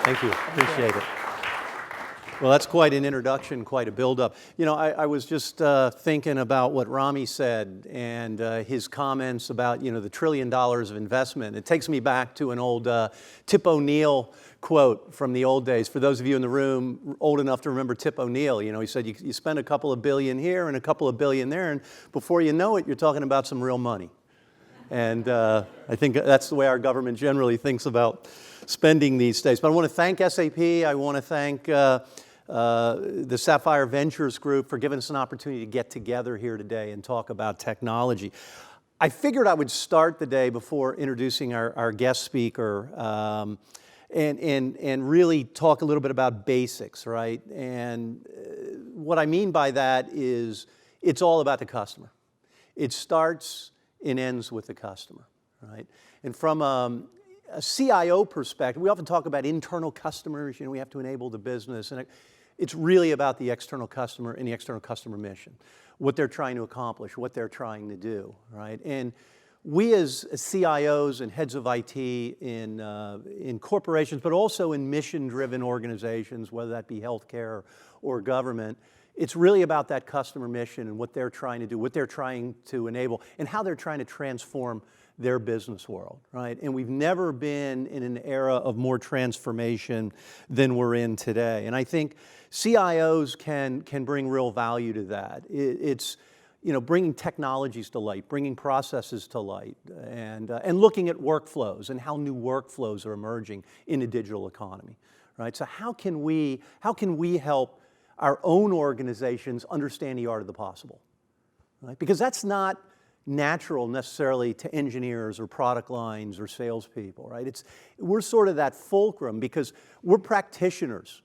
Thank you. Appreciate it. Well, that's quite an introduction, quite a build-up. You know, I was just thinking about what Rami said and his comments about, you know, the $1 trillion of investment. It takes me back to an old Tip O'Neill quote from the old days. For those of you in the room old enough to remember Tip O'Neill, you know, he said, you spend a couple of billion here and a couple of billion there, and before you know it, you're talking about some real money. And I think that's the way our government generally thinks about spending these days. But I want to thank SAP. I want to thank the Sapphire Ventures Group for giving us an opportunity to get together here today and talk about technology. I figured I would start the day before introducing our guest speaker and really talk a little bit about basics, right? And what I mean by that is it's all about the customer. It starts and ends with the customer, right? And from a CIO perspective, we often talk about internal customers, you know, we have to enable the business, and it's really about the external customer and the external customer mission, what they're trying to accomplish, what they're trying to do, right? And we as CIOs and heads of IT in corporations, but also in mission-driven organizations, whether that be healthcare or government, it's really about that customer mission and what they're trying to do, what they're trying to enable, and how they're trying to transform their business world, right? And we've never been in an era of more transformation than we're in today. And I think CIOs can bring real value to that. It's, you know, bringing technologies to light, bringing processes to light, and looking at workflows and how new workflows are emerging in a digital economy, right? So how can we help our own organizations understand the art of the possible, right? Because that's not natural necessarily to engineers or product lines or salespeople, right? We're sort of that fulcrum because we're practitioners.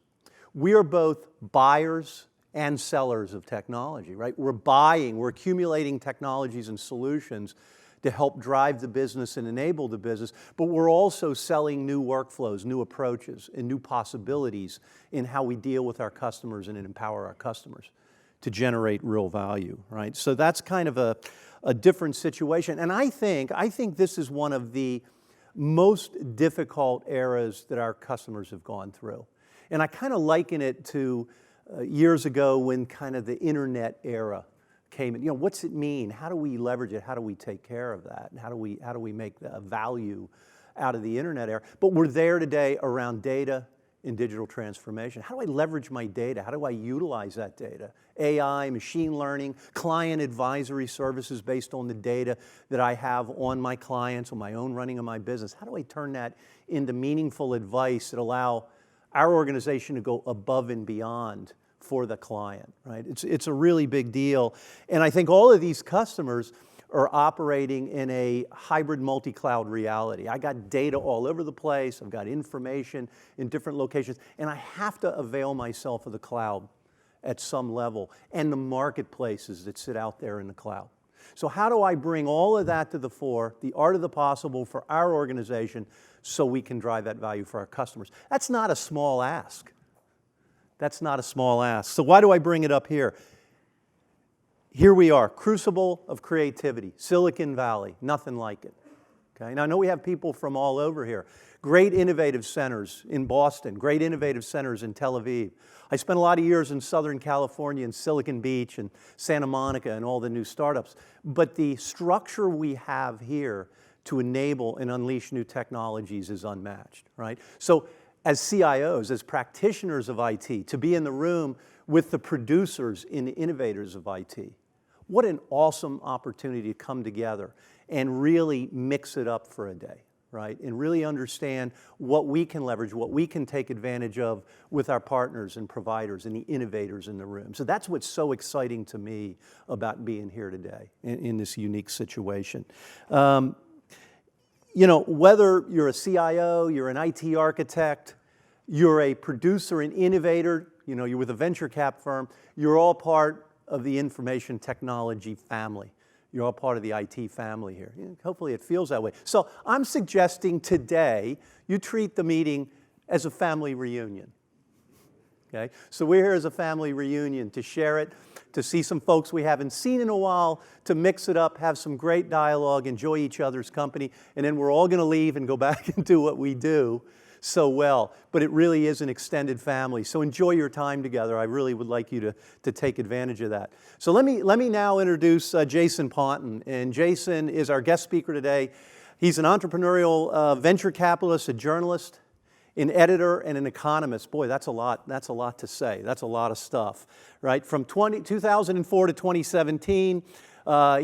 We are both buyers and sellers of technology, right? We're buying, we're accumulating technologies and solutions to help drive the business and enable the business, but we're also selling new workflows, new approaches, and new possibilities in how we deal with our customers and empower our customers to generate real value, right? So that's kind of a different situation. And I think this is one of the most difficult eras that our customers have gone through. And I kind of liken it to years ago when kind of the internet era came in. You know, what's it mean? How do we leverage it? How do we take care of that? And how do we make the value out of the internet era? But we're there today around data and digital transformation. How do I leverage my data? How do I utilize that data? AI, machine learning, client advisory services based on the data that I have on my clients, on my own running of my business. How do I turn that into meaningful advice that allow our organization to go above and beyond for the client, right? It's a really big deal. And I think all of these customers are operating in a hybrid multi-cloud reality. I got data all over the place. I've got information in different locations, and I have to avail myself of the cloud at some level and the marketplaces that sit out there in the cloud. So how do I bring all of that to the fore, the art of the possible for our organization, so we can drive that value for our customers? That's not a small ask. That's not a small ask. So why do I bring it up here? Here we are, crucible of creativity, Silicon Valley, nothing like it. Okay? Now I know we have people from all over here. Great innovative centers in Boston, great innovative centers in Tel Aviv. I spent a lot of years in Southern California in Silicon Beach and Santa Monica and all the new startups. But the structure we have here to enable and unleash new technologies is unmatched, right? So as CIOs, as practitioners of IT, to be in the room with the producers and the innovators of IT, what an awesome opportunity to come together and really mix it up for a day, right? And really understand what we can leverage, what we can take advantage of with our partners and providers and the innovators in the room. So that's what's so exciting to me about being here today in this unique situation. You know, whether you're a CIO, you're an IT architect, you're a producer, an innovator, you know, you're with a venture cap firm, you're all part of the information technology family. You're all part of the IT family here. Hopefully it feels that way. So I'm suggesting today you treat the meeting as a family reunion. Okay? So we're here as a family reunion to share it, to see some folks we haven't seen in a while, to mix it up, have some great dialogue, enjoy each other's company, and then we're all going to leave and go back and do what we do. so well, but it really is an extended family. So enjoy your time together. I really would like you to take advantage of that. So let me now introduce Jason Pontin, and Jason is our guest speaker today. He's an entrepreneurial venture capitalist, a journalist, an editor, and an economist. Boy, that's a lot to say. That's a lot of stuff, right? From 2004 to 2017,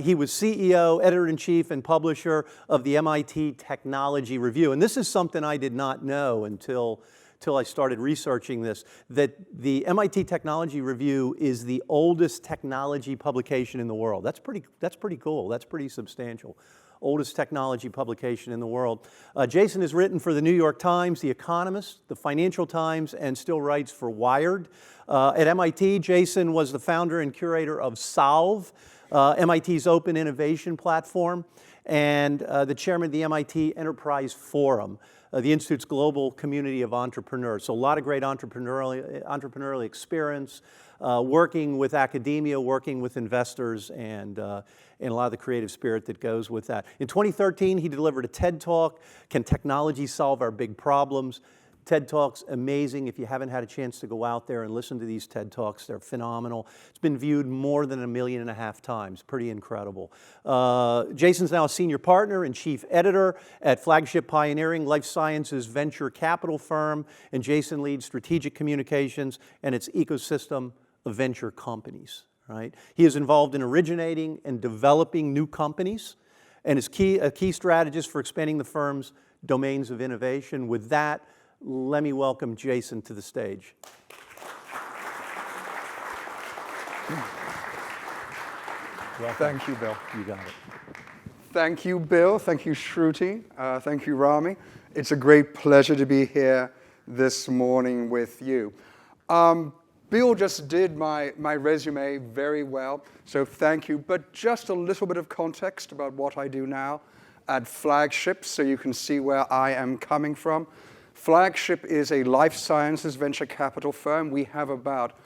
he was CEO, editor-in-chief, and publisher of the MIT Technology Review. And this is something I did not know until I started researching this, that the MIT Technology Review is the oldest technology publication in the world. That's pretty cool. That's pretty substantial. Oldest technology publication in the world. Jason has written for the New York Times, The Economist, the Financial Times, and still writes for Wired. At MIT, Jason was the founder and curator of Solve, MIT's open innovation platform, and the chairman of the MIT Enterprise Forum, the Institute's global community of entrepreneurs. So a lot of great entrepreneurial experience, working with academia, working with investors, and a lot of the creative spirit that goes with that. In 2013, he delivered a TED Talk, Can Technology Solve Our Big Problems? TED Talk's amazing. If you haven't had a chance to go out there and listen to these TED Talks, they're phenomenal. It's been viewed more than 1.5 million times. Pretty incredible. Jason's now a senior partner and chief editor at Flagship Pioneering, life sciences venture capital firm, and Jason leads strategic communications and its ecosystem of venture companies. Right? He is involved in originating and developing new companies and is a key strategist for expanding the firm's domains of innovation. With that, let me welcome Jason to the stage. Welcome. Thank you, Bill. You got it. Thank you, Bill. Thank you, Shruti. Thank you, Rami. It's a great pleasure to be here this morning with you. Bill just did my resume very well, so thank you. But just a little bit of context about what I do now at Flagship so you can see where I am coming from. Flagship is a life sciences venture capital firm. We have about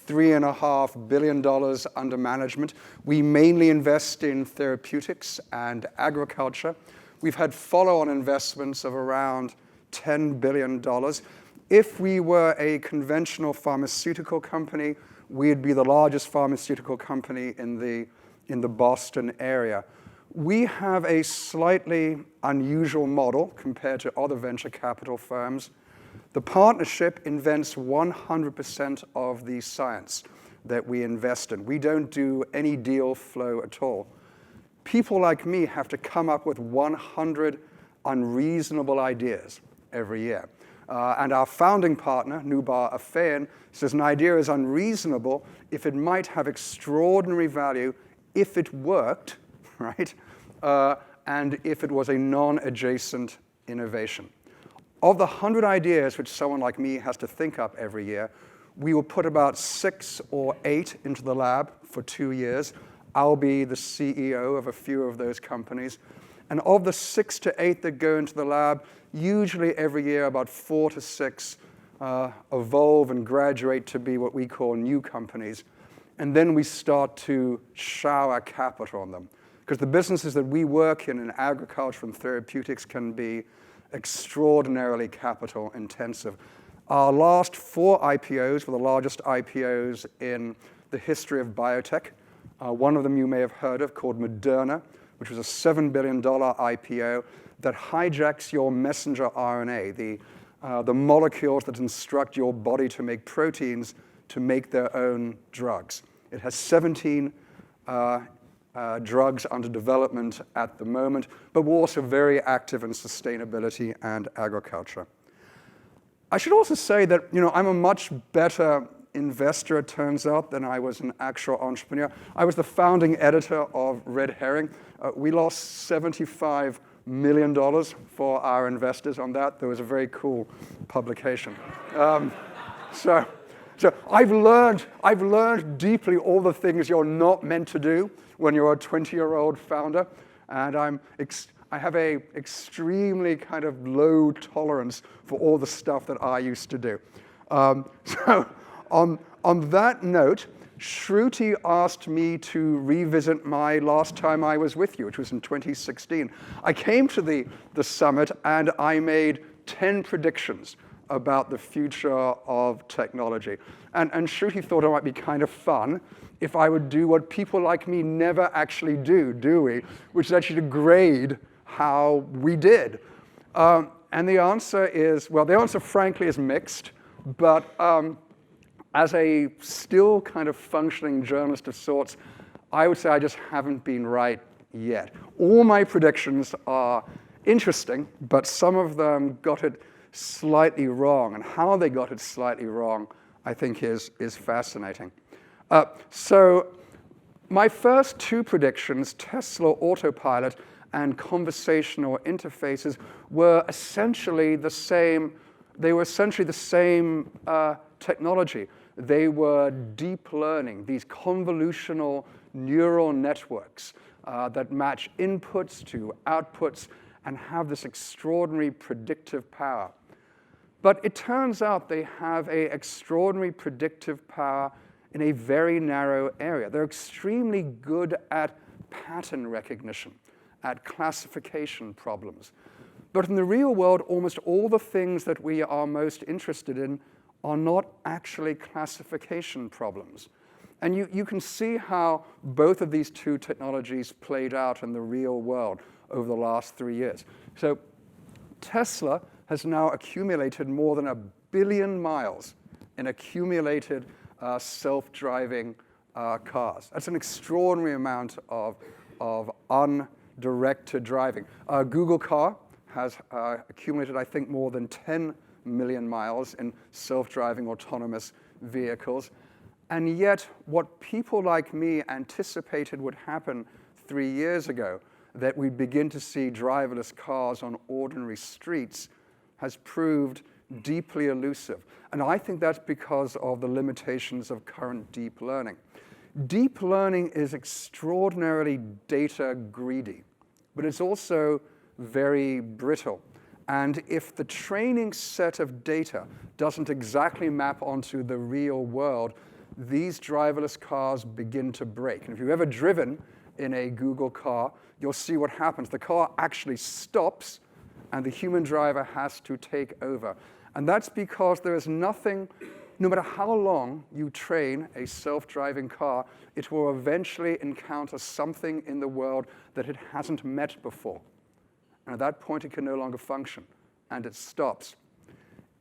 $3.5 billion under management. We mainly invest in therapeutics and agriculture. We've had follow-on investments of around $10 billion. If we were a conventional pharmaceutical company, we'd be the largest pharmaceutical company in the Boston area. We have a slightly unusual model compared to other venture capital firms. The partnership invents 100% of the science that we invest in. We don't do any deal flow at all. People like me have to come up with 100 unreasonable ideas every year. And our founding partner, Nubar Afeyan, says an idea is unreasonable if it might have extraordinary value if it worked, right? And if it was a non-adjacent innovation. Of the 100 ideas which someone like me has to think up every year, we will put about 6 or 8 into the lab for 2 years. I'll be the CEO of a few of those companies. And of the 6 to 8 that go into the lab, usually every year about 4 to 6 evolve and graduate to be what we call new companies. And then we start to shower capital on them. Because the businesses that we work in agriculture and therapeutics, can be extraordinarily capital intensive. Our last 4 IPOs were the largest IPOs in the history of biotech. One of them you may have heard of, called Moderna, which was a $7 billion IPO that hijacks your messenger RNA, the molecules that instruct your body to make proteins to make their own drugs. It has 17 drugs under development at the moment, but we're also very active in sustainability and agriculture. I should also say that I'm a much better investor, it turns out, than I was an actual entrepreneur. I was the founding editor of Red Herring. We lost $75 million for our investors on that. That was a very cool publication. So I've learned deeply all the things you're not meant to do when you're a 20-year-old founder, and I have a extremely kind of low tolerance for all the stuff that I used to do. So on that note, Shruti asked me to revisit my last time I was with you, which was in 2016. I came to the summit and I made 10 predictions about the future of technology. And Shruti thought it might be kind of fun if I would do what people like me never actually do we? Which is actually to grade how we did. And the answer is, well, the answer frankly is mixed, but as a still kind of functioning journalist of sorts, I would say I just haven't been right yet. All my predictions are interesting, but some of them got it slightly wrong, and how they got it slightly wrong, I think is fascinating. So my first two predictions, Tesla Autopilot and conversational interfaces, were essentially the same. They were essentially the same technology. They were deep learning, these convolutional neural networks that match inputs to outputs and have this extraordinary predictive power. But it turns out they have an extraordinary predictive power in a very narrow area. They're extremely good at pattern recognition, at classification problems. But in the real world, almost all the things that we are most interested in are not actually classification problems. And you can see how both of these two technologies played out in the real world over the last 3 years. So Tesla has now accumulated more than 1 billion miles in accumulated self-driving cars. That's an extraordinary amount of undirected driving. Google Car has accumulated, I think, more than 10 million miles in self-driving autonomous vehicles. And yet, what people like me anticipated would happen 3 years ago, that we'd begin to see driverless cars on ordinary streets, has proved deeply elusive. And I think that's because of the limitations of current deep learning. Deep learning is extraordinarily data greedy, but it's also very brittle. And if the training set of data doesn't exactly map onto the real world, these driverless cars begin to break. And if you've ever driven in a Google car, you'll see what happens. The car actually stops, and the human driver has to take over. And that's because there is nothing, no matter how long you train a self-driving car, it will eventually encounter something in the world that it hasn't met before. And at that point, it can no longer function, and it stops.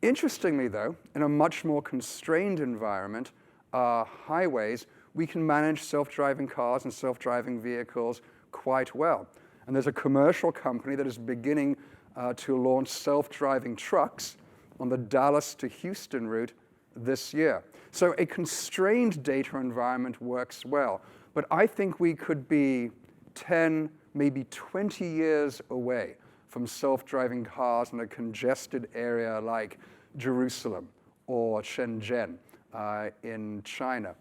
Interestingly, though, in a much more constrained environment, highways, we can manage self-driving cars and self-driving vehicles quite well. And there's a commercial company that is beginning to launch self-driving trucks on the Dallas to Houston route this year. So a constrained data environment works well. But I think we could be 10, maybe 20 years away from self-driving cars in a congested area like Jerusalem or Shenzhen in China.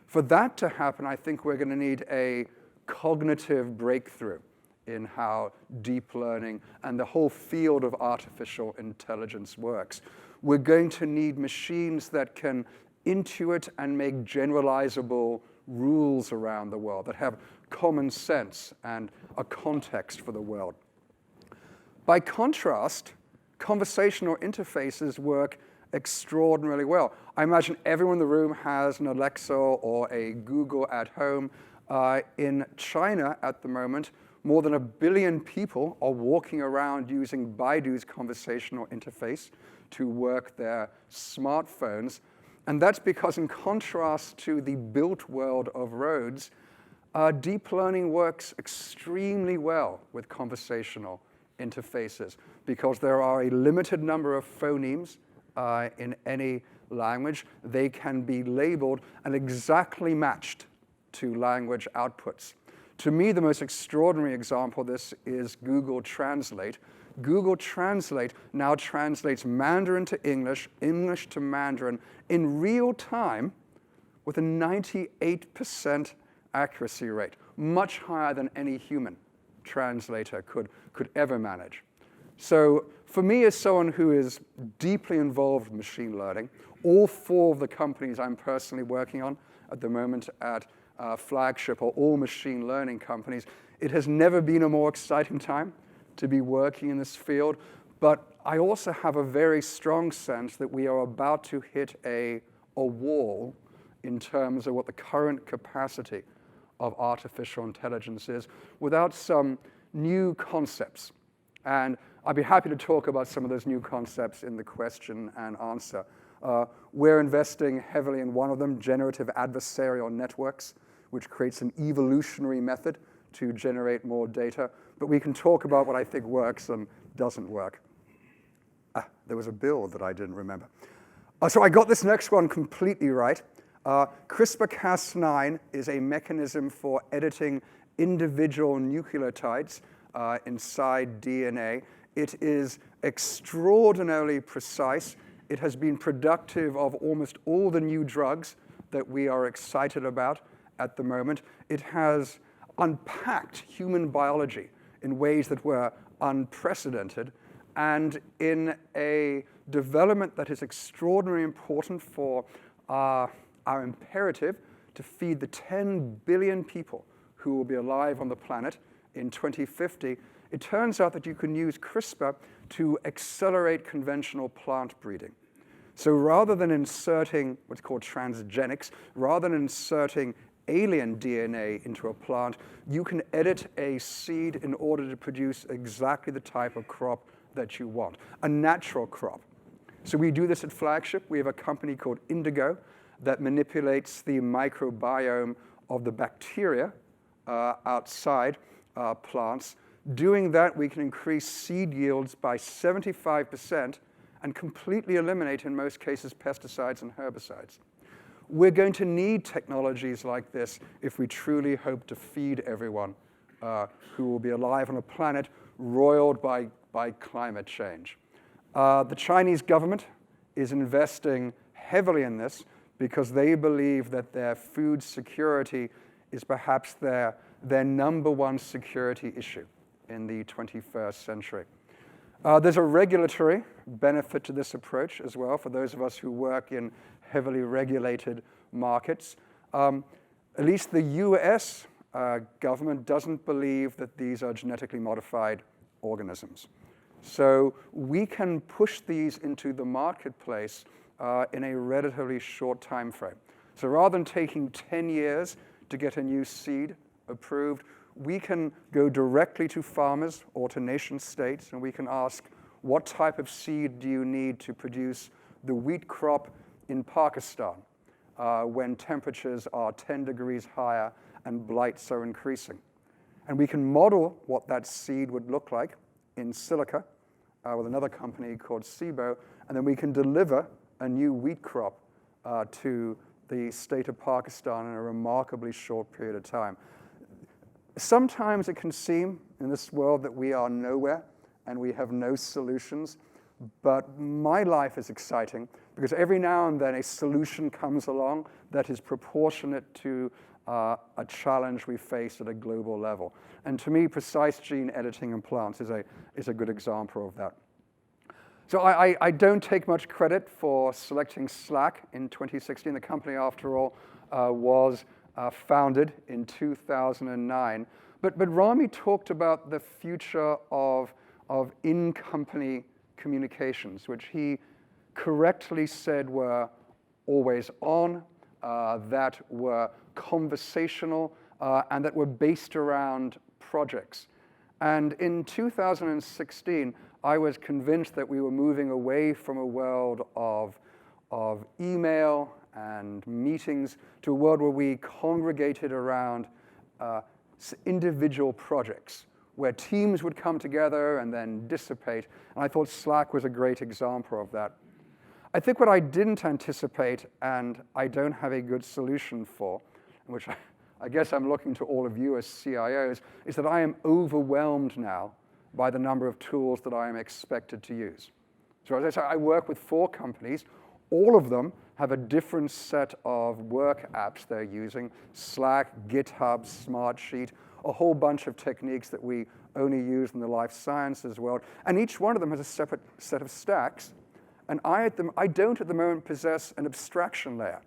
For that to happen, I think we're going to need a cognitive breakthrough in how deep learning and the whole field of artificial intelligence works. We're going to need machines that can intuit and make generalizable rules around the world, that have common sense and a context for the world. By contrast, conversational interfaces work extraordinarily well. I imagine everyone in the room has an Alexa or a Google at home. In China at the moment, more than 1 billion people are walking around using Baidu's conversational interface to work their smartphones. And that's because, in contrast to the built world of roads, deep learning works extremely well with conversational interfaces because there are a limited number of phonemes in any language. They can be labeled and exactly matched to language outputs. To me, the most extraordinary example of this is Google Translate. Google Translate now translates Mandarin to English, English to Mandarin in real time with a 98% accuracy rate, much higher than any human translator could ever manage. So for me, as someone who is deeply involved in machine learning, all 4 of the companies I'm personally working on at the moment at Flagship are all machine learning companies. It has never been a more exciting time to be working in this field, but I also have a very strong sense that we are about to hit a wall in terms of what the current capacity of artificial intelligence is without some new concepts. And I'd be happy to talk about some of those new concepts in the question and answer. We're investing heavily in one of them, generative adversarial networks, which creates an evolutionary method to generate more data. But we can talk about what I think works and doesn't work. There was a bill that I didn't remember. So I got this next one completely right. CRISPR-Cas9 is a mechanism for editing individual nucleotides inside DNA. It is extraordinarily precise. It has been productive of almost all the new drugs that we are excited about at the moment. It has unpacked human biology in ways that were unprecedented, and in a development that is extraordinarily important for our imperative to feed the 10 billion people who will be alive on the planet in 2050, it turns out that you can use CRISPR to accelerate conventional plant breeding. So rather than inserting what's called transgenics, rather than inserting alien DNA into a plant, you can edit a seed in order to produce exactly the type of crop that you want, a natural crop. So we do this at Flagship. We have a company called Indigo that manipulates the microbiome of the bacteria outside plants. Doing that, we can increase seed yields by 75% and completely eliminate, in most cases, pesticides and herbicides. We're going to need technologies like this if we truly hope to feed everyone who will be alive on a planet roiled by climate change. The Chinese government is investing heavily in this because they believe that their food security is perhaps their number one security issue in the 21st century. There's a regulatory benefit to this approach as well for those of us who work in heavily regulated markets. At least the US government doesn't believe that these are genetically modified organisms. So we can push these into the marketplace in a relatively short time frame. So rather than taking 10 years to get a new seed approved, we can go directly to farmers or to nation states, and we can ask, what type of seed do you need to produce the wheat crop in Pakistan when temperatures are 10 degrees higher and blights are increasing? And we can model what that seed would look like in silica with another company called SIBO, and then we can deliver a new wheat crop to the state of Pakistan in a remarkably short period of time. Sometimes it can seem in this world that we are nowhere and we have no solutions, but my life is exciting because every now and then a solution comes along that is proportionate to a challenge we face at a global level. And to me, precise gene editing in plants is a good example of that. So I don't take much credit for selecting Slack in 2016. The company, after all, was founded in 2009. But Rami talked about the future of in-company communications, which he correctly said were always on, that were conversational, and that were based around projects. And in 2016, I was convinced that we were moving away from a world of email and meetings to a world where we congregated around individual projects, where teams would come together and then dissipate. And I thought Slack was a great example of that. I think what I didn't anticipate, and I don't have a good solution for, which I guess I'm looking to all of you as CIOs, is that I am overwhelmed now by the number of tools that I am expected to use. So as I say, I work with 4 companies. All of them have a different set of work apps they're using: Slack, GitHub, Smartsheet, a whole bunch of techniques that we only use in the life sciences world. And each one of them has a separate set of stacks. And I don't at the moment possess an abstraction layer,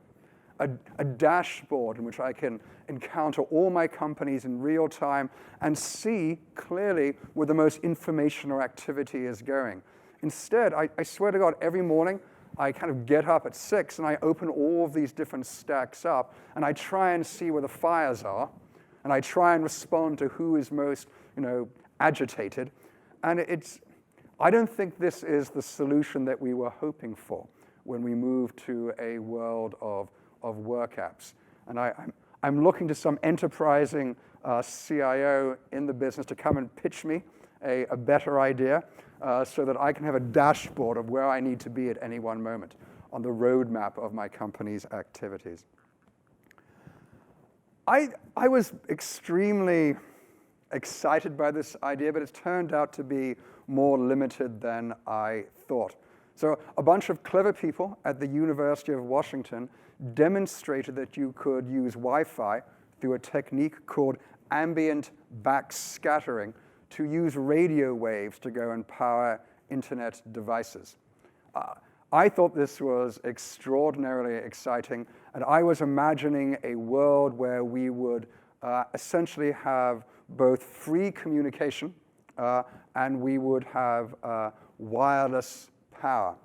a dashboard in which I can encounter all my companies in real time and see clearly where the most information or activity is going. Instead, I swear to God, every morning, I kind of get up at 6 and I open all of these different stacks up and I try and see where the fires are and I try and respond to who is most, agitated. And I don't think this is the solution that we were hoping for when we moved to a world of work apps. And I'm looking to some enterprising CIO in the business to come and pitch me a better idea so that I can have a dashboard of where I need to be at any one moment on the roadmap of my company's activities. I was extremely excited by this idea, but it's turned out to be more limited than I thought. So a bunch of clever people at the University of Washington demonstrated that you could use Wi-Fi through a technique called Ambient Backscattering to use radio waves to go and power internet devices. I thought this was extraordinarily exciting, and I was imagining a world where we would essentially have both free communication and we would have wireless power.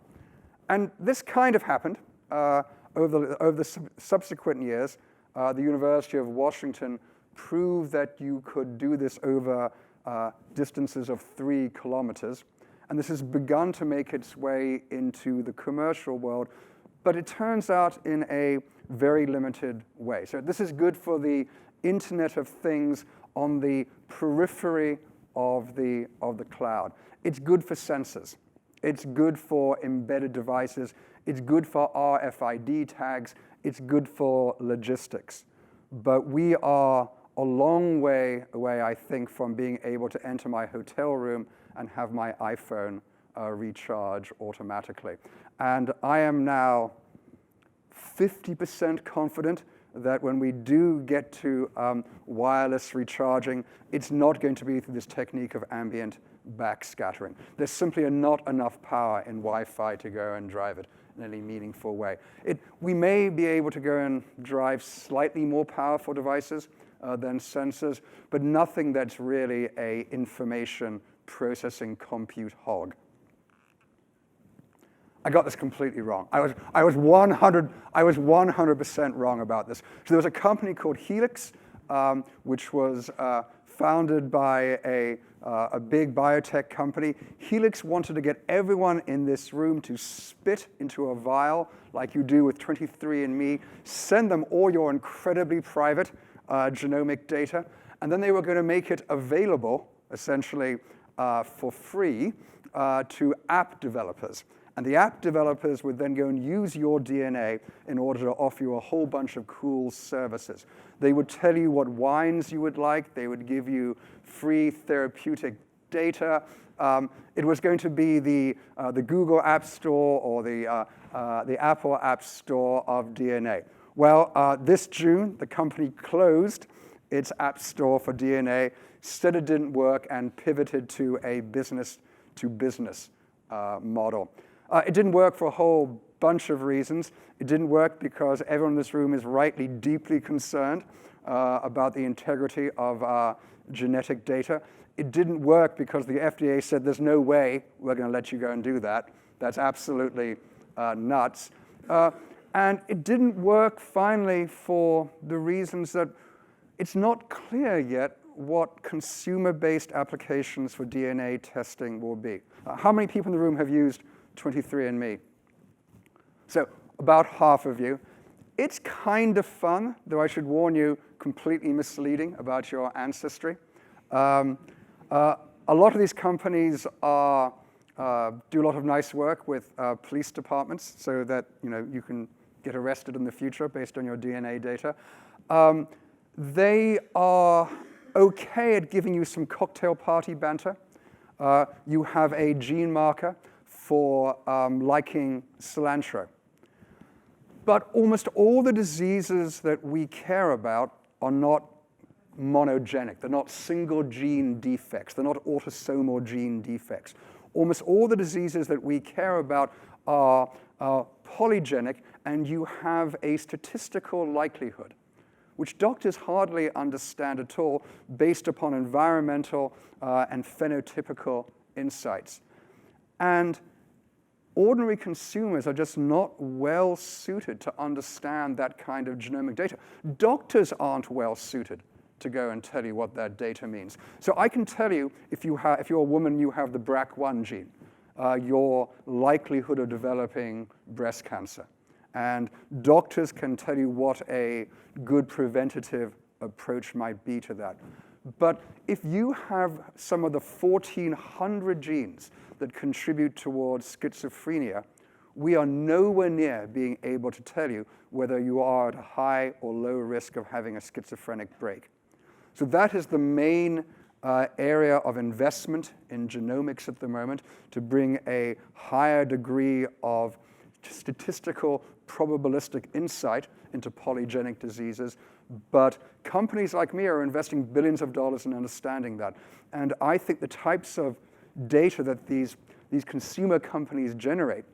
And this kind of happened over the subsequent years. The University of Washington proved that you could do this over distances of 3 kilometers. And this has begun to make its way into the commercial world, but it turns out in a very limited way. So this is good for the Internet of Things on the periphery of the cloud. It's good for sensors. It's good for embedded devices. It's good for RFID tags. It's good for logistics. But we are a long way away, I think, from being able to enter my hotel room and have my iPhone recharge automatically. And I am now 50% confident that when we do get to wireless recharging, it's not going to be through this technique of ambient backscattering. There's simply not enough power in Wi-Fi to go and drive it in any meaningful way. We may be able to go and drive slightly more powerful devices than sensors, but nothing that's really a information processing compute hog. I got this completely wrong. I was 100% wrong about this. So there was a company called Helix, which was founded by a big biotech company. Helix wanted to get everyone in this room to spit into a vial, like you do with 23andMe, send them all your incredibly private genomic data, and then they were going to make it available, essentially, for free to app developers. And the app developers would then go and use your DNA in order to offer you a whole bunch of cool services. They would tell you what wines you would like. They would give you free therapeutic data. It was going to be the Google App Store or the Apple App Store of DNA. Well, this June, the company closed its App Store for DNA, said it didn't work, and pivoted to a business-to-business model. It didn't work for a whole bunch of reasons. It didn't work because everyone in this room is rightly deeply concerned about the integrity of genetic data. It didn't work because the FDA said there's no way we're going to let you go and do that. That's absolutely nuts. And it didn't work, finally, for the reasons that it's not clear yet what consumer-based applications for DNA testing will be. How many people in the room have used 23andMe? So about half of you. It's kind of fun, though I should warn you, completely misleading about your ancestry. A lot of these companies do a lot of nice work with police departments so that you can get arrested in the future based on your DNA data. They are okay at giving you some cocktail party banter. You have a gene marker for liking cilantro. But almost all the diseases that we care about are not monogenic. They're not single gene defects. They're not autosomal gene defects. Almost all the diseases that we care about are polygenic, and you have a statistical likelihood, which doctors hardly understand at all based upon environmental and phenotypical insights. And ordinary consumers are just not well suited to understand that kind of genomic data. Doctors aren't well suited to go and tell you what that data means. So I can tell you, if you're a woman, you have the BRCA1 gene, your likelihood of developing breast cancer. And doctors can tell you what a good preventative approach might be to that. But if you have some of the 1,400 genes that contribute towards schizophrenia, we are nowhere near being able to tell you whether you are at a high or low risk of having a schizophrenic break. So that is the main area of investment in genomics at the moment, to bring a higher degree of statistical probabilistic insight into polygenic diseases. But companies like me are investing billions of dollars in understanding that. And I think the types of data that these consumer companies generate,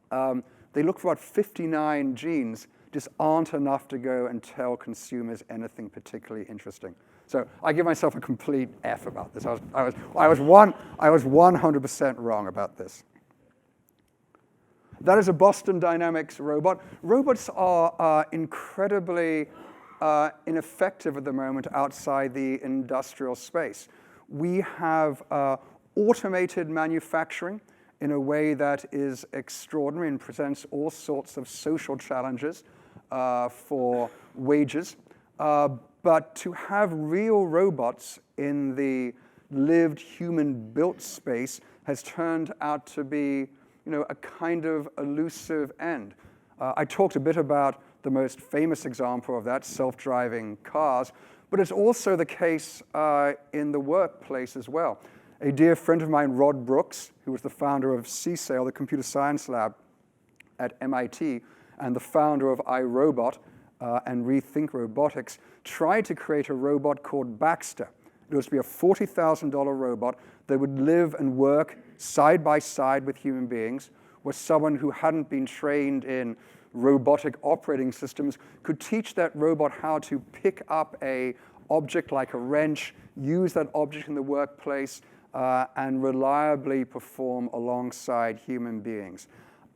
they look for about 59 genes, just aren't enough to go and tell consumers anything particularly interesting. So I give myself a complete F about this. I was 100% wrong about this. That is a Boston Dynamics robot. Robots are incredibly ineffective at the moment outside the industrial space. We have automated manufacturing in a way that is extraordinary and presents all sorts of social challenges for wages. But to have real robots in the lived human-built space has turned out to be, a kind of elusive end. I talked a bit about the most famous example of that, self-driving cars, but it's also the case in the workplace as well. A dear friend of mine, Rod Brooks, who was the founder of CSAIL, the computer science lab at MIT, and the founder of iRobot and Rethink Robotics, tried to create a robot called Baxter. It was to be a $40,000 robot that would live and work side by side with human beings, where someone who hadn't been trained in robotic operating systems could teach that robot how to pick up an object like a wrench, use that object in the workplace, and reliably perform alongside human beings.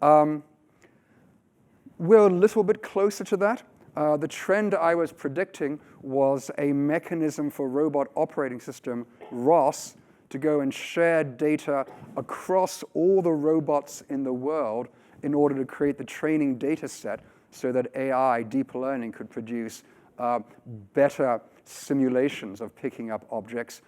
We're a little bit closer to that. The trend I was predicting was a mechanism for robot operating system, ROS, to go and share data across all the robots in the world in order to create the training data set so that AI, deep learning, could produce better simulations of picking up objects.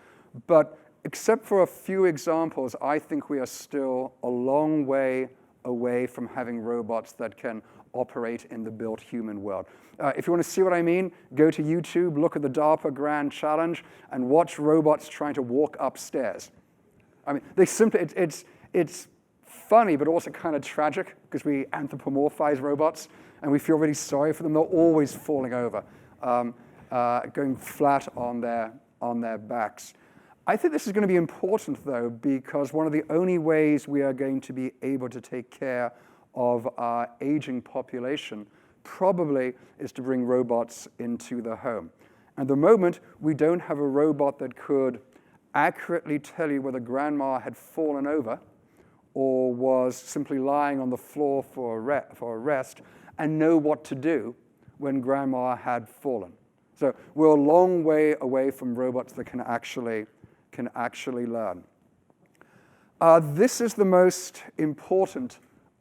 But except for a few examples, I think we are still a long way away from having robots that can operate in the built human world. If you want to see what I mean, go to YouTube, look at the DARPA Grand Challenge, and watch robots trying to walk upstairs. I mean, they simply, it's funny, but also kind of tragic, because we anthropomorphize robots, and we feel really sorry for them. They're always falling over, going flat on their backs. I think this is going to be important, though, because one of the only ways we are going to be able to take care of our aging population probably is to bring robots into the home. At the moment, we don't have a robot that could accurately tell you whether grandma had fallen over or was simply lying on the floor for a rest and know what to do when grandma had fallen. So we're a long way away from robots that can actually learn. This is the most important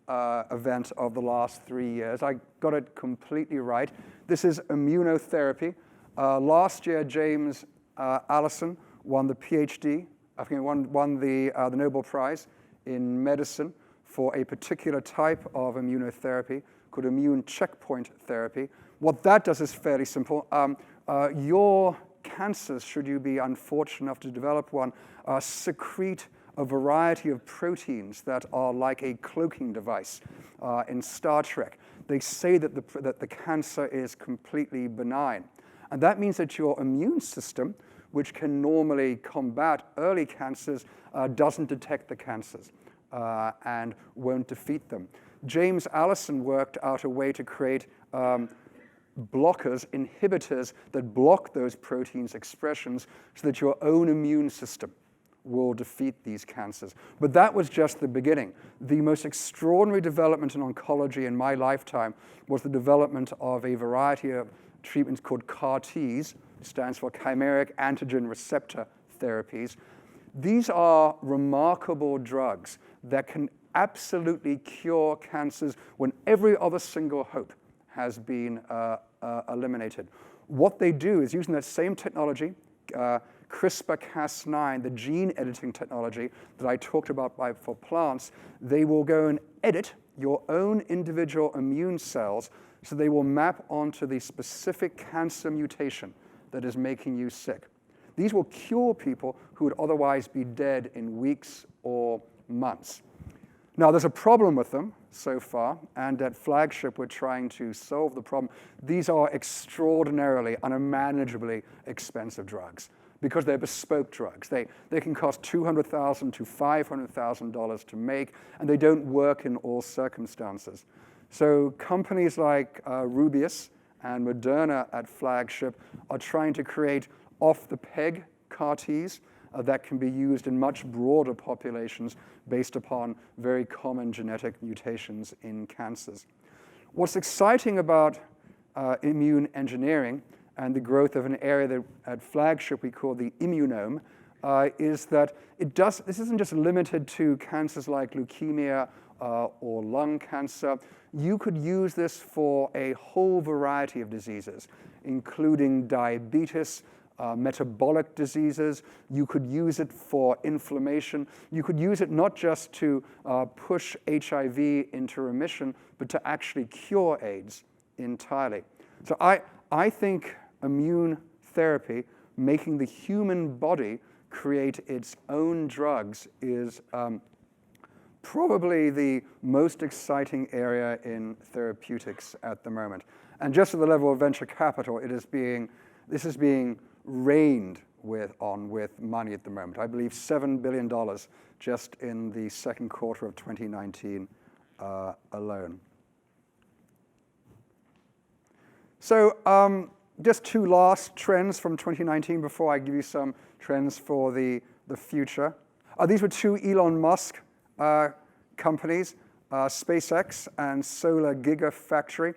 event of the last 3 years. I got it completely right. This is immunotherapy. Last year, James Allison won the PhD, I think won the Nobel Prize in medicine for a particular type of immunotherapy called immune checkpoint therapy. What that does is fairly simple. Your cancers, should you be unfortunate enough to develop one, secrete a variety of proteins that are like a cloaking device in Star Trek. They say that the cancer is completely benign. And that means that your immune system, which can normally combat early cancers, doesn't detect the cancers and won't defeat them. James Allison worked out a way to create blockers, inhibitors that block those proteins' expressions so that your own immune system will defeat these cancers. But that was just the beginning. The most extraordinary development in oncology in my lifetime was the development of a variety of treatments called CAR-Ts, stands for chimeric antigen receptor therapies. These are remarkable drugs that can absolutely cure cancers when every other single hope has been eliminated. What they do is using that same technology, CRISPR-Cas9, the gene editing technology that I talked about for plants, they will go and edit your own individual immune cells so they will map onto the specific cancer mutation that is making you sick. These will cure people who would otherwise be dead in weeks or months. Now, there's a problem with them so far, and at Flagship, we're trying to solve the problem. These are extraordinarily, unmanageably expensive drugs because they're bespoke drugs. They can cost $200,000 to $500,000 to make, and they don't work in all circumstances. So companies like Rubius and Moderna at Flagship are trying to create off-the-peg CAR-Ts that can be used in much broader populations based upon very common genetic mutations in cancers. What's exciting about immune engineering and the growth of an area that at Flagship we call the immunome is that this isn't just limited to cancers like leukemia or lung cancer. You could use this for a whole variety of diseases, including diabetes, metabolic diseases. You could use it for inflammation. You could use it not just to push HIV into remission, but to actually cure AIDS entirely. So I think immune therapy, making the human body create its own drugs, is probably the most exciting area in therapeutics at the moment. And just at the level of venture capital, this is being rained with money at the moment. I believe $7 billion just in the second quarter of 2019 alone. So just two last trends from 2019 before I give you some trends for the future. These were two Elon Musk companies, SpaceX and Solar Gigafactory.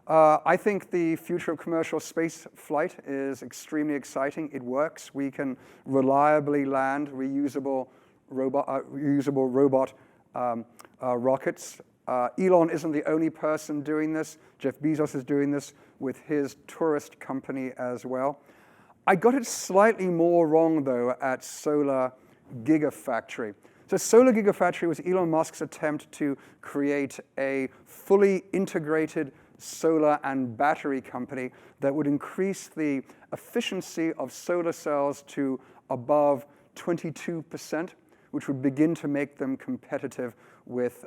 I think the future of commercial space flight is extremely exciting. It works. We can reliably land reusable robot rockets. Elon isn't the only person doing this. Jeff Bezos is doing this with his tourist company as well. I got it slightly more wrong, though, at Solar Gigafactory. So Solar Gigafactory was Elon Musk's attempt to create a fully integrated solar and battery company that would increase the efficiency of solar cells to above 22%, which would begin to make them competitive with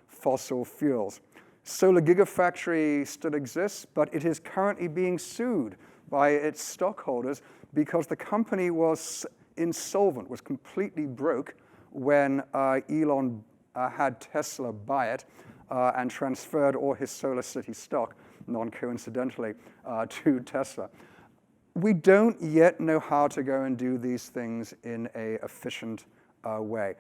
fossil fuels. Solar Gigafactory still exists, but it is currently being sued by its stockholders because the company was insolvent, was completely broke when Elon had Tesla buy it and transferred all his SolarCity stock, non-coincidentally, to Tesla. We don't yet know how to go and do these things in an efficient way.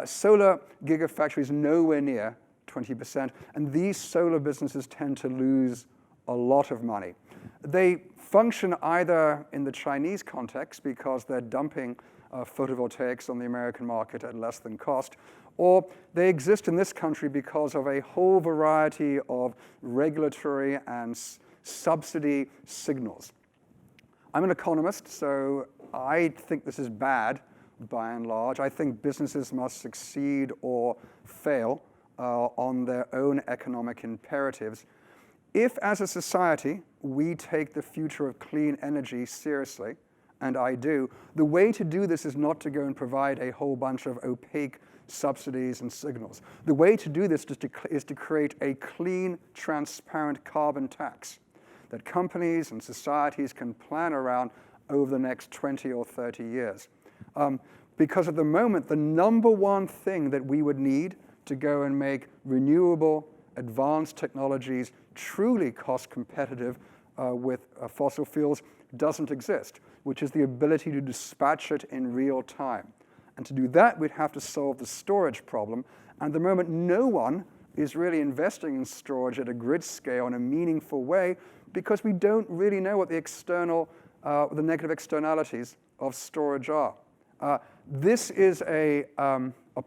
Solar Gigafactory is nowhere near 20%, and these solar businesses tend to lose a lot of money. They function either in the Chinese context because they're dumping photovoltaics on the American market at less than cost, or they exist in this country because of a whole variety of regulatory and subsidy signals. I'm an economist, so I think this is bad by and large. I think businesses must succeed or fail on their own economic imperatives. If, as a society, we take the future of clean energy seriously, and I do, the way to do this is not to go and provide a whole bunch of opaque subsidies and signals. The way to do this is to create a clean, transparent carbon tax that companies and societies can plan around over the next 20 or 30 years. Because at the moment, the number one thing that we would need to go and make renewable, advanced technologies truly cost competitive with fossil fuels doesn't exist, which is the ability to dispatch it in real time. And to do that, we'd have to solve the storage problem. And at the moment, no one is really investing in storage at a grid scale in a meaningful way because we don't really know what the negative externalities of storage are. This is a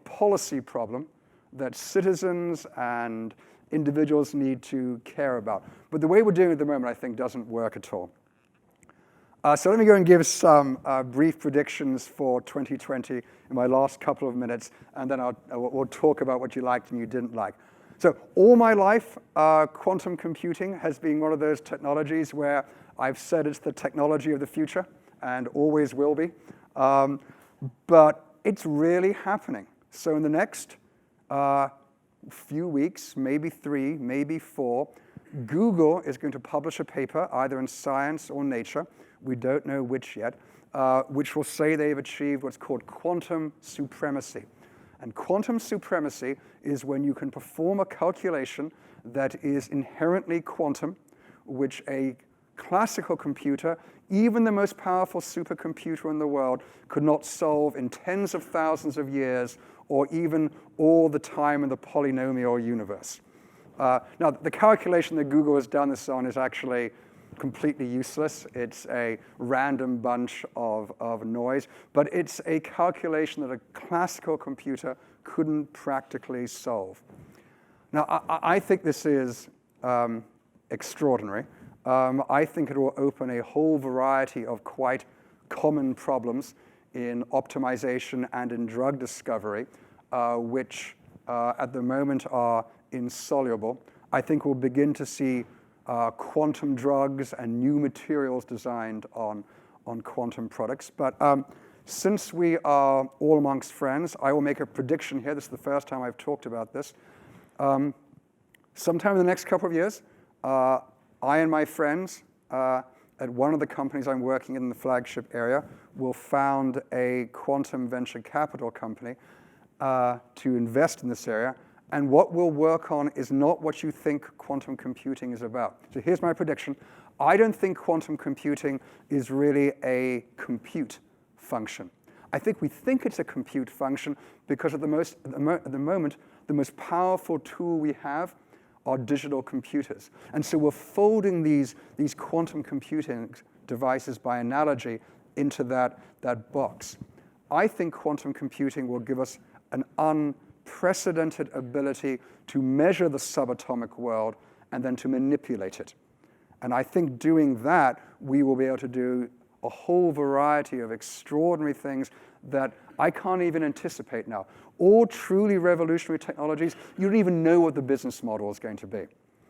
policy problem that citizens and individuals need to care about. But the way we're doing it at the moment, I think, doesn't work at all. So let me go and give some brief predictions for 2020 in my last couple of minutes, and then we'll talk about what you liked and you didn't like. So all my life, quantum computing has been one of those technologies where I've said it's the technology of the future and always will be. But it's really happening. So in the next few weeks, maybe 3, maybe 4, Google is going to publish a paper, either in Science or Nature, we don't know which yet, which will say they've achieved what's called quantum supremacy. And quantum supremacy is when you can perform a calculation that is inherently quantum, which a classical computer, even the most powerful supercomputer in the world, could not solve in tens of thousands of years or even all the time in the polynomial universe. Now, the calculation that Google has done this on is actually completely useless. It's a random bunch of noise, but it's a calculation that a classical computer couldn't practically solve. Now, I think this is extraordinary. I think it will open a whole variety of quite common problems in optimization and in drug discovery, which at the moment are insoluble. I think we'll begin to see quantum drugs and new materials designed on quantum products. But since we are all amongst friends, I will make a prediction here. This is the first time I've talked about this. Sometime in the next couple of years, I and my friends at one of the companies I'm working in the Flagship area will found a quantum venture capital company to invest in this area. And what we'll work on is not what you think quantum computing is about. So here's my prediction. I don't think quantum computing is really a compute function. I think we think it's a compute function because at the moment, the most powerful tool we have are digital computers. And so we're folding these quantum computing devices by analogy into that box. I think quantum computing will give us an unprecedented ability to measure the subatomic world and then to manipulate it. And I think doing that, we will be able to do a whole variety of extraordinary things that I can't even anticipate now. All truly revolutionary technologies, you don't even know what the business model is going to be.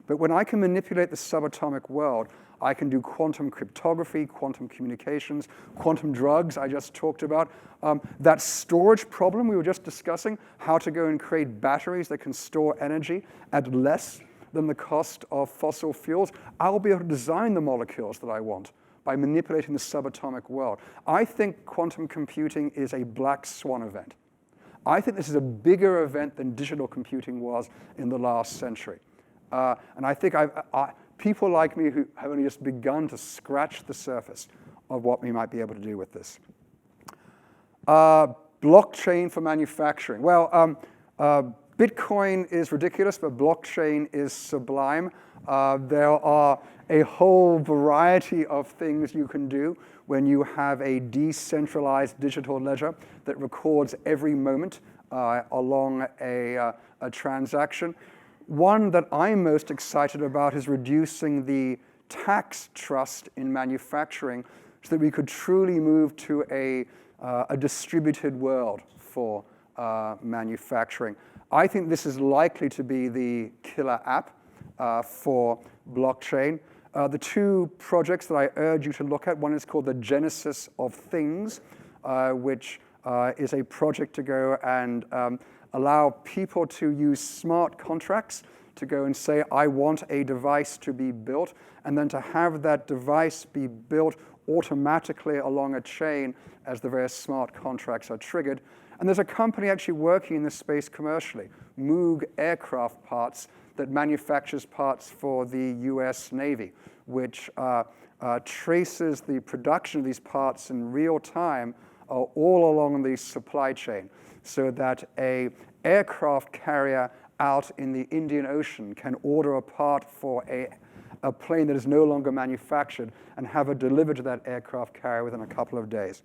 But when I can manipulate the subatomic world, I can do quantum cryptography, quantum communications, quantum drugs I just talked about. That storage problem we were just discussing, how to go and create batteries that can store energy at less than the cost of fossil fuels, I'll be able to design the molecules that I want by manipulating the subatomic world. I think quantum computing is a black swan event. I think this is a bigger event than digital computing was in the last century. And I think people like me who have only just begun to scratch the surface of what we might be able to do with this. Blockchain for manufacturing. Well, Bitcoin is ridiculous, but blockchain is sublime. There are a whole variety of things you can do when you have a decentralized digital ledger that records every moment along a transaction. One that I'm most excited about is reducing the tax trust in manufacturing so that we could truly move to a distributed world for manufacturing. I think this is likely to be the killer app for blockchain. The two projects that I urge you to look at, one is called the Genesis of Things, which is a project to go and allow people to use smart contracts to go and say, I want a device to be built, and then to have that device be built automatically along a chain as the various smart contracts are triggered. And there's a company actually working in this space commercially, Moog Aircraft Parts, that manufactures parts for the US Navy, which traces the production of these parts in real time all along the supply chain, so that an aircraft carrier out in the Indian Ocean can order a part for a plane that is no longer manufactured and have it delivered to that aircraft carrier within a couple of days.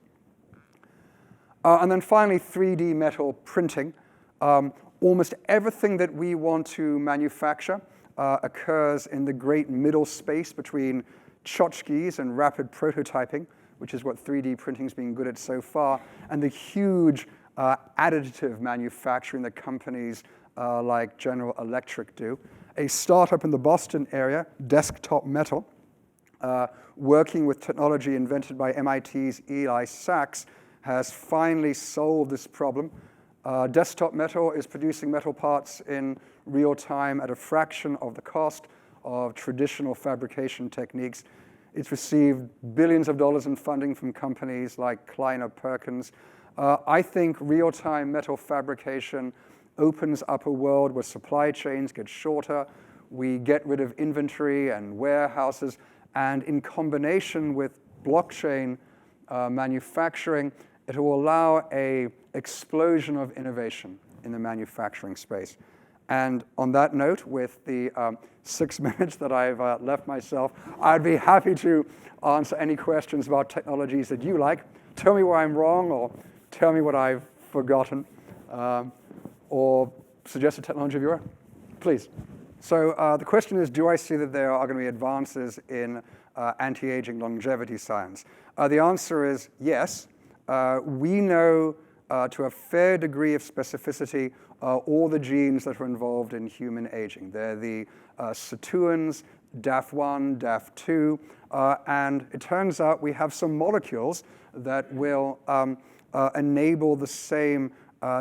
And then finally, 3D metal printing. Almost everything that we want to manufacture occurs in the great middle space between tchotchkes and rapid prototyping, which is what 3D printing has been good at so far, and the huge additive manufacturing that companies like General Electric do. A startup in the Boston area, Desktop Metal, working with technology invented by MIT's Eli Sachs, has finally solved this problem. Desktop Metal is producing metal parts in real time at a fraction of the cost of traditional fabrication techniques. It's received billions of dollars in funding from companies like Kleiner Perkins. I think real-time metal fabrication opens up a world where supply chains get shorter, we get rid of inventory and warehouses, and in combination with blockchain manufacturing, it will allow an explosion of innovation in the manufacturing space. And on that note, with the 6 minutes that I've left myself, I'd be happy to answer any questions about technologies that you like. Tell me where I'm wrong, or tell me what I've forgotten, or suggest a technology of your own. Please. So the question is, do I see that there are going to be advances in anti-aging longevity science? The answer is yes. We know to a fair degree of specificity all the genes that are involved in human aging. They're the sirtuins, DAF1, DAF2, and it turns out we have some molecules that will enable the same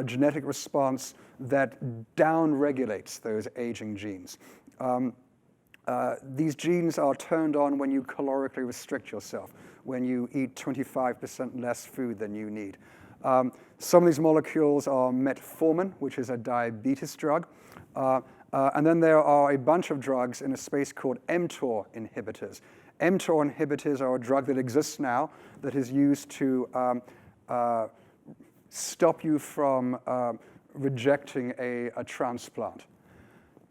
genetic response that downregulates those aging genes. These genes are turned on when you calorically restrict yourself, when you eat 25% less food than you need. Some of these molecules are metformin, which is a diabetes drug. And then there are a bunch of drugs in a space called mTOR inhibitors. mTOR inhibitors are a drug that exists now that is used to stop you from rejecting a transplant.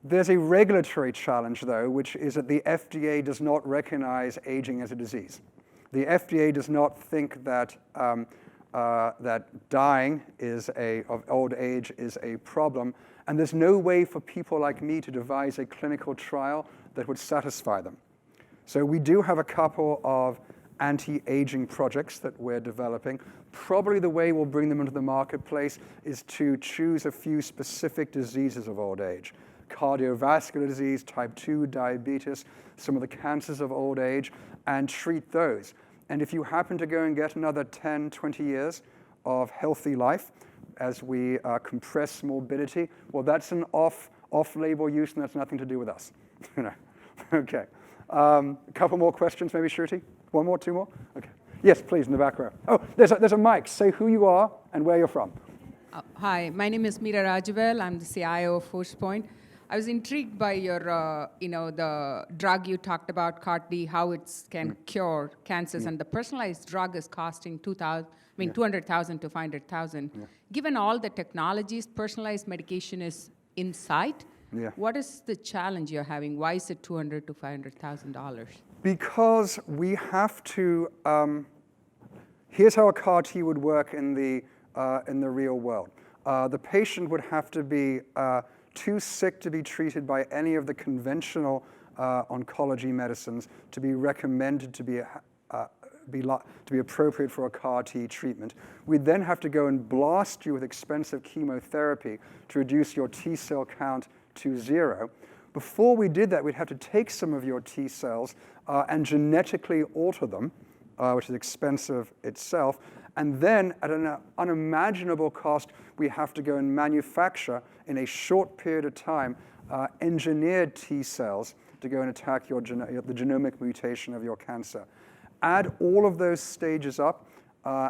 There's a regulatory challenge, though, which is that the FDA does not recognize aging as a disease. The FDA does not think that that dying of old age is a problem, and there's no way for people like me to devise a clinical trial that would satisfy them. So we do have a couple of anti-aging projects that we're developing. Probably the way we'll bring them into the marketplace is to choose a few specific diseases of old age. Cardiovascular disease, type 2 diabetes, some of the cancers of old age, and treat those. And if you happen to go and get another 10, 20 years of healthy life as we compress morbidity, well, that's an off-label use, and that's nothing to do with us. Okay. A couple more questions, maybe, Shruti? One more, two more? Okay. Yes, please, in the back row. Oh, there's a mic. Say who you are and where you're from. Hi, my name is Meera Rajavel. I'm the CIO of ForcePoint. I was intrigued by your, the drug you talked about, CAR-T, how it can cure cancers, and the personalized drug is costing $200,000 to $500,000. Yeah. Given all the technologies, personalized medication is in sight. Yeah. What is the challenge you're having? Why is it $200,000 to $500,000? Because we have to. Here's how a CAR-T would work in the real world. The patient would have to be too sick to be treated by any of the conventional oncology medicines to be recommended to be appropriate for a CAR-T treatment. We'd then have to go and blast you with expensive chemotherapy to reduce your T cell count to 0. Before we did that, we'd have to take some of your T cells and genetically alter them, which is expensive itself. And then, at an unimaginable cost, we have to go and manufacture, in a short period of time, engineered T cells to go and attack the genomic mutation of your cancer. Add all of those stages up,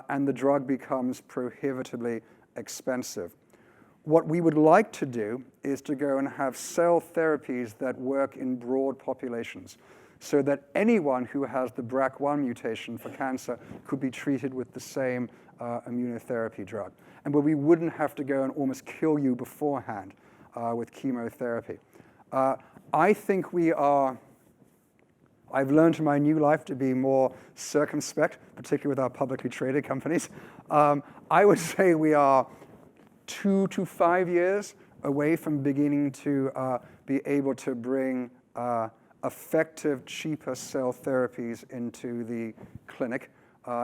and the drug becomes prohibitively expensive. What we would like to do is to go and have cell therapies that work in broad populations, so that anyone who has the BRCA1 mutation for cancer could be treated with the same immunotherapy drug, and where we wouldn't have to go and almost kill you beforehand with chemotherapy. I think I've learned in my new life to be more circumspect, particularly with our publicly traded companies. I would say we are 2 to 5 years away from beginning to be able to bring effective, cheaper cell therapies into the clinic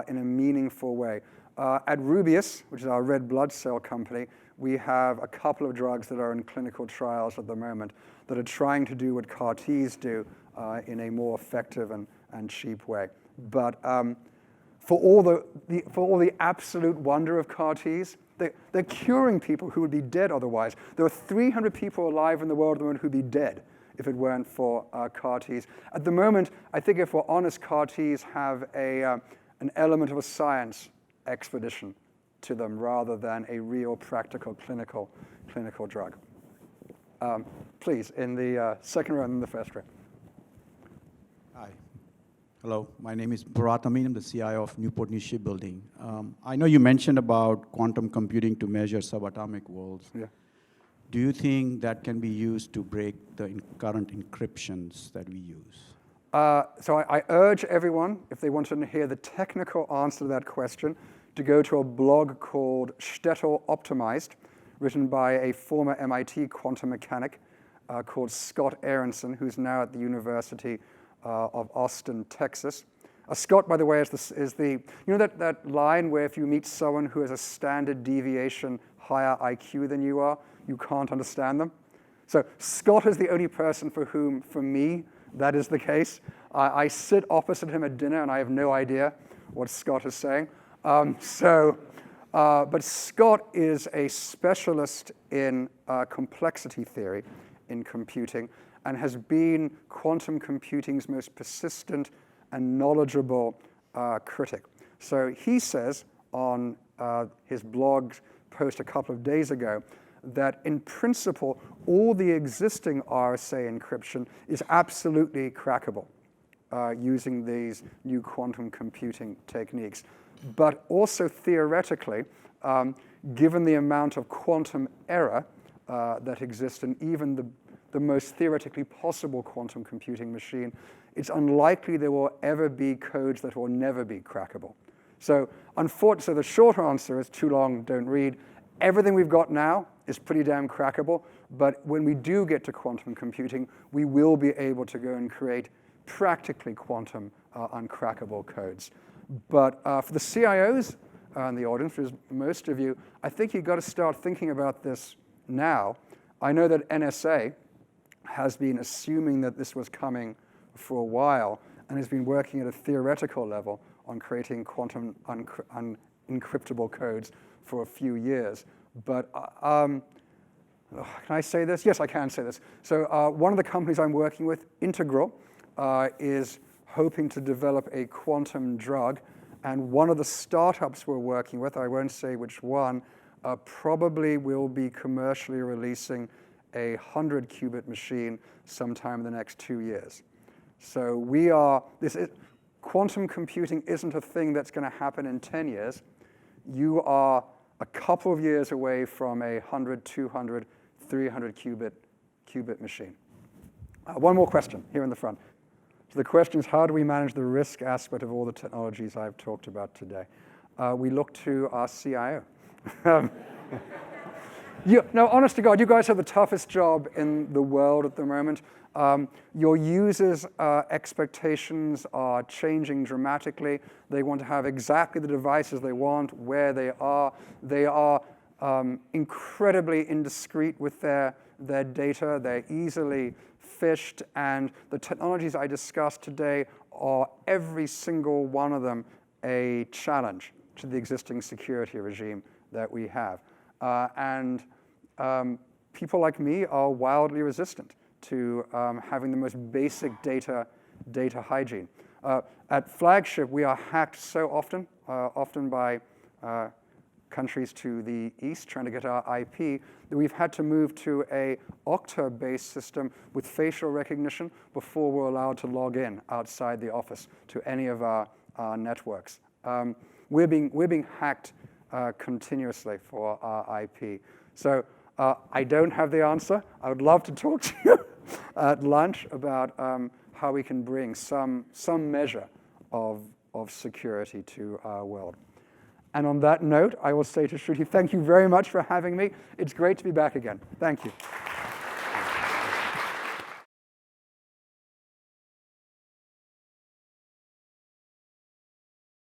in a meaningful way. At Rubius, which is our red blood cell company, we have a couple of drugs that are in clinical trials at the moment that are trying to do what CAR Ts do in a more effective and cheap way. But for all the absolute wonder of CAR Ts, they're curing people who would be dead otherwise. There are 300 people alive in the world at the moment who'd be dead if it weren't for CAR Ts. At the moment, I think if we're honest, CAR Ts have an element of a science expedition to them rather than a real practical clinical drug. Please, in the second row and in the first row. Hi. Hello, my name is Bharat Amin. I'm the CIO of Newport News Shipbuilding. I know you mentioned about quantum computing to measure subatomic worlds. Yeah. Do you think that can be used to break the current encryptions that we use? So I urge everyone, if they want to hear the technical answer to that question, to go to a blog called Shtetl Optimized, written by a former MIT quantum mechanic called Scott Aronson, who's now at the University of Austin, Texas. Scott, by the way, is the you know that line where if you meet someone who has a standard deviation higher IQ than you are, you can't understand them? So Scott is the only person for whom, for me, that is the case. I sit opposite him at dinner, and I have no idea what Scott is saying. But Scott is a specialist in complexity theory in computing and has been quantum computing's most persistent and knowledgeable critic. So he says on his blog post a couple of days ago that in principle, all the existing RSA encryption is absolutely crackable using these new quantum computing techniques. But also theoretically, given the amount of quantum error that exists in even the most theoretically possible quantum computing machine, it's unlikely there will ever be codes that will never be crackable. So unfortunately, the short answer is too long, don't read. Everything we've got now is pretty damn crackable, but when we do get to quantum computing, we will be able to go and create practically quantum uncrackable codes. But for the CIOs in the audience, which is most of you, I think you've got to start thinking about this now. I know that NSA has been assuming that this was coming for a while and has been working at a theoretical level on creating quantum encryptable codes for a few years. But can I say this? Yes, I can say this. So one of the companies I'm working with, Integral, is hoping to develop a quantum drug. And one of the startups we're working with, I won't say which one, probably will be commercially releasing a 100-qubit machine sometime in the next 2 years. So quantum computing isn't a thing that's going to happen in 10 years. You are a couple of years away from a 100, 200, 300 qubit machine. One more question here in the front. So the question is, how do we manage the risk aspect of all the technologies I've talked about today? We look to our CIO. No, honest to God, you guys have the toughest job in the world at the moment. Your users' expectations are changing dramatically. They want to have exactly the devices they want, where they are. They are incredibly indiscreet with their data. They're easily phished, and the technologies I discussed today are every single one of them a challenge to the existing security regime that we have. People like me are wildly resistant to having the most basic data hygiene. At Flagship, we are hacked so often by countries to the east trying to get our IP, that we've had to move to a Okta-based system with facial recognition before we're allowed to log in outside the office to any of our networks. We're being hacked continuously for our IP. So I don't have the answer. I would love to talk to you at lunch about how we can bring some measure of security to our world. And on that note, I will say to Shruti, thank you very much for having me. It's great to be back again. Thank you.